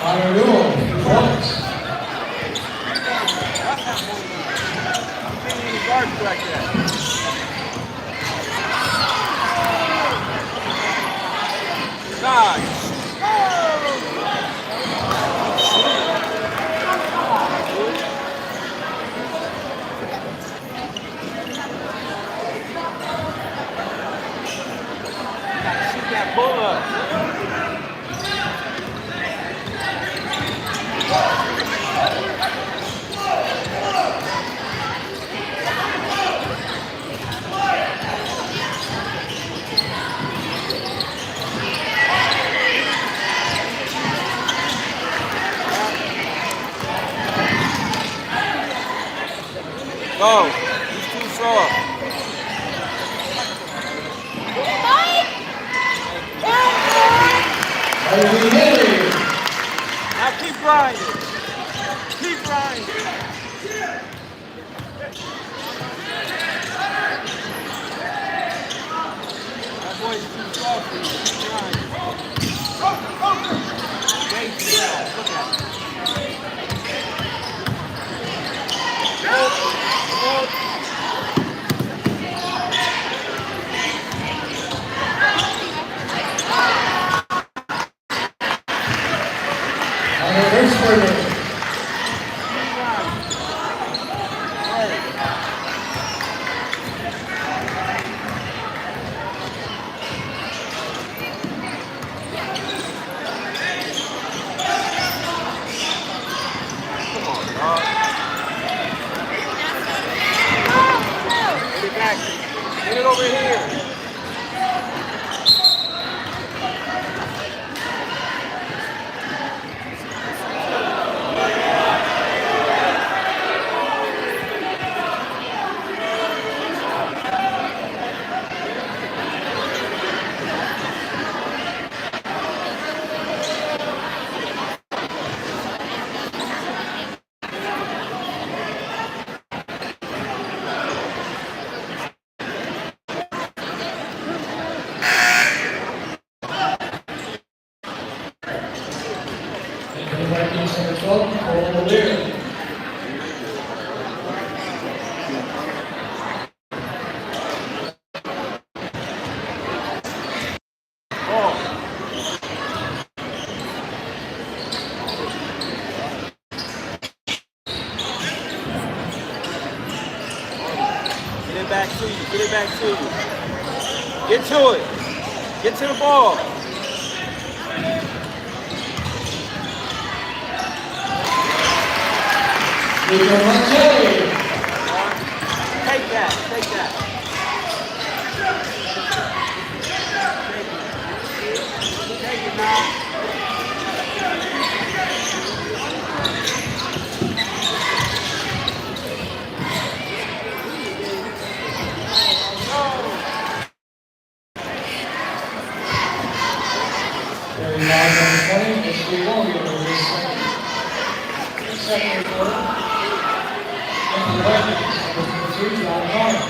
Connor Newell, 2 points. Go. He's too soft. Now keep grinding. Keep grinding. That boy's too soft for you. Keep grinding. Stay down. Look at him. Get it over here. Back to you. Get it back to you. Get to it. Get to the ball. Take that. Take that. Take it now. Second quarter. And the Vikings, number 2, John Connor.